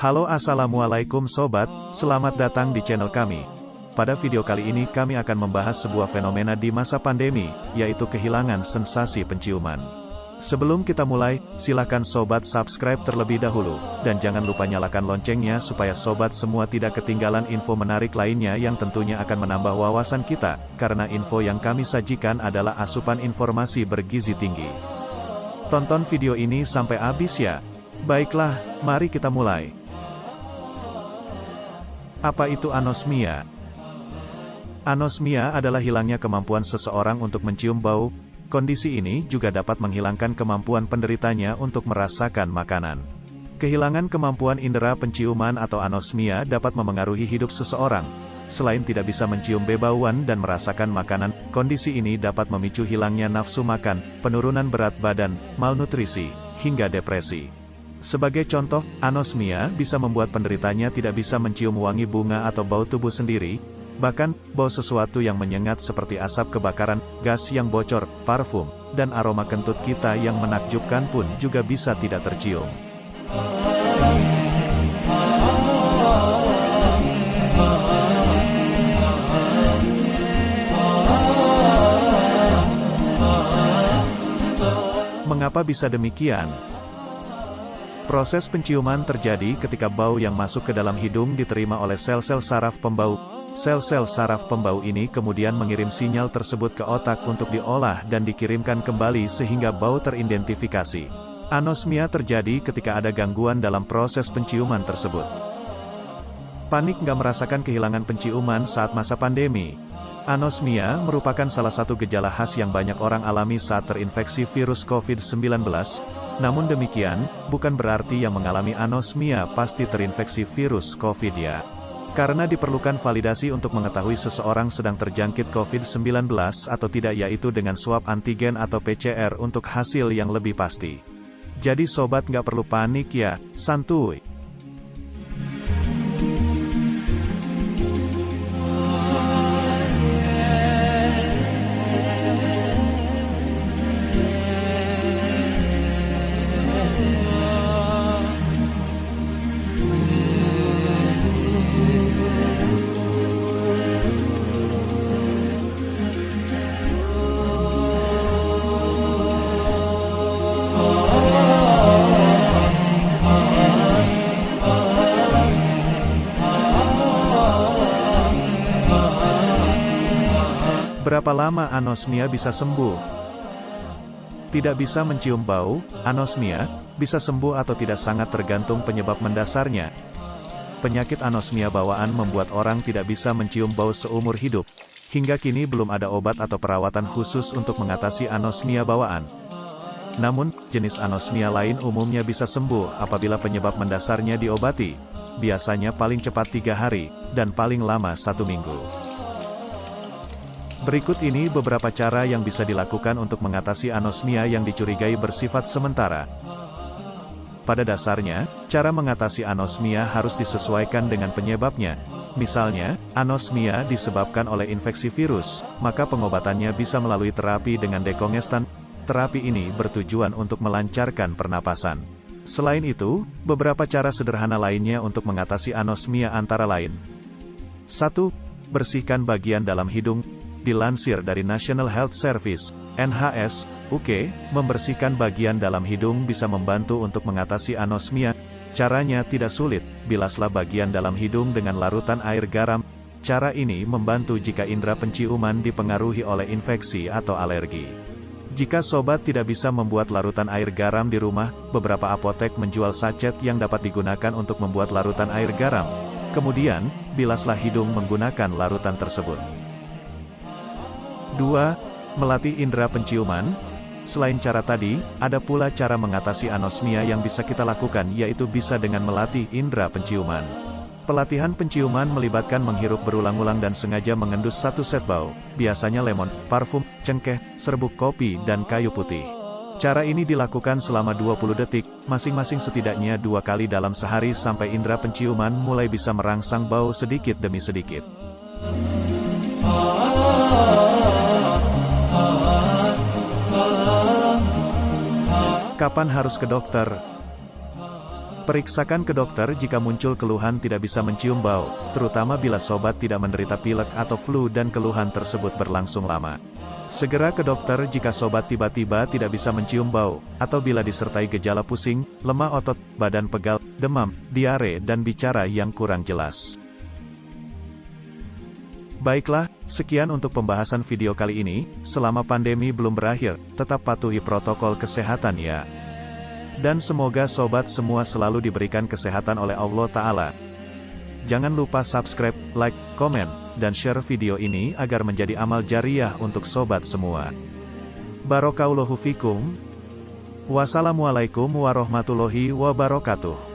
Halo assalamualaikum sobat, selamat datang di channel kami. Pada video kali ini kami akan membahas sebuah fenomena di masa pandemi, yaitu kehilangan sensasi penciuman. Sebelum kita mulai, silakan sobat subscribe terlebih dahulu, dan jangan lupa nyalakan loncengnya supaya sobat semua tidak ketinggalan info menarik lainnya yang tentunya akan menambah wawasan kita, karena info yang kami sajikan adalah asupan informasi bergizi tinggi. Tonton video ini sampai habis ya. Baiklah, mari kita mulai. Apa itu anosmia? Anosmia adalah hilangnya kemampuan seseorang untuk mencium bau. Kondisi ini juga dapat menghilangkan kemampuan penderitanya untuk merasakan makanan. Kehilangan kemampuan indera penciuman atau anosmia dapat memengaruhi hidup seseorang. Selain tidak bisa mencium bebauan dan merasakan makanan, kondisi ini dapat memicu hilangnya nafsu makan, penurunan berat badan, malnutrisi, hingga depresi. Sebagai contoh, anosmia bisa membuat penderitanya tidak bisa mencium wangi bunga atau bau tubuh sendiri, bahkan, bau sesuatu yang menyengat seperti asap kebakaran, gas yang bocor, parfum, dan aroma kentut kita yang menakjubkan pun juga bisa tidak tercium. Mengapa bisa demikian? Proses penciuman terjadi ketika bau yang masuk ke dalam hidung diterima oleh sel-sel saraf pembau. Sel-sel saraf pembau ini kemudian mengirim sinyal tersebut ke otak untuk diolah dan dikirimkan kembali sehingga bau teridentifikasi. Anosmia terjadi ketika ada gangguan dalam proses penciuman tersebut. Panik nggak merasakan kehilangan penciuman saat masa pandemi. Anosmia merupakan salah satu gejala khas yang banyak orang alami saat terinfeksi virus COVID-19. Namun demikian, bukan berarti yang mengalami anosmia pasti terinfeksi virus COVID ya. Karena diperlukan validasi untuk mengetahui seseorang sedang terjangkit COVID-19 atau tidak, yaitu dengan swab antigen atau PCR untuk hasil yang lebih pasti. Jadi sobat nggak perlu panik ya, santuy. Berapa lama anosmia bisa sembuh? Tidak bisa mencium bau, anosmia bisa sembuh atau tidak sangat tergantung penyebab mendasarnya. Penyakit anosmia bawaan membuat orang tidak bisa mencium bau seumur hidup. Hingga kini belum ada obat atau perawatan khusus untuk mengatasi anosmia bawaan. Namun, jenis anosmia lain umumnya bisa sembuh apabila penyebab mendasarnya diobati. Biasanya paling cepat 3 hari, dan paling lama 1 minggu. Berikut ini beberapa cara yang bisa dilakukan untuk mengatasi anosmia yang dicurigai bersifat sementara. Pada dasarnya, cara mengatasi anosmia harus disesuaikan dengan penyebabnya. Misalnya, anosmia disebabkan oleh infeksi virus, maka pengobatannya bisa melalui terapi dengan dekongestan. Terapi ini bertujuan untuk melancarkan pernapasan. Selain itu, beberapa cara sederhana lainnya untuk mengatasi anosmia antara lain. 1. Bersihkan bagian dalam hidung. Dilansir dari National Health Service, NHS, UK, membersihkan bagian dalam hidung bisa membantu untuk mengatasi anosmia. Caranya tidak sulit, bilaslah bagian dalam hidung dengan larutan air garam. Cara ini membantu jika indera penciuman dipengaruhi oleh infeksi atau alergi. Jika sobat tidak bisa membuat larutan air garam di rumah, beberapa apotek menjual sachet yang dapat digunakan untuk membuat larutan air garam. Kemudian, bilaslah hidung menggunakan larutan tersebut. 2. Melatih indera penciuman. Selain cara tadi, ada pula cara mengatasi anosmia yang bisa kita lakukan, yaitu bisa dengan melatih indera penciuman. Pelatihan penciuman melibatkan menghirup berulang-ulang dan sengaja mengendus satu set bau, biasanya lemon, parfum, cengkeh, serbuk kopi, dan kayu putih. Cara ini dilakukan selama 20 detik, masing-masing setidaknya 2 kali dalam sehari sampai indera penciuman mulai bisa merangsang bau sedikit demi sedikit. Kapan harus ke dokter? Periksakan ke dokter jika muncul keluhan tidak bisa mencium bau, terutama bila sobat tidak menderita pilek atau flu dan keluhan tersebut berlangsung lama. Segera ke dokter jika sobat tiba-tiba tidak bisa mencium bau, atau bila disertai gejala pusing, lemah otot, badan pegal, demam, diare dan bicara yang kurang jelas. Baiklah, sekian untuk pembahasan video kali ini. Selama pandemi belum berakhir, tetap patuhi protokol kesehatan ya. Dan semoga sobat semua selalu diberikan kesehatan oleh Allah Ta'ala. Jangan lupa subscribe, like, komen, dan share video ini agar menjadi amal jariah untuk sobat semua. Barakallahu fikum. Wassalamualaikum warahmatullahi wabarakatuh.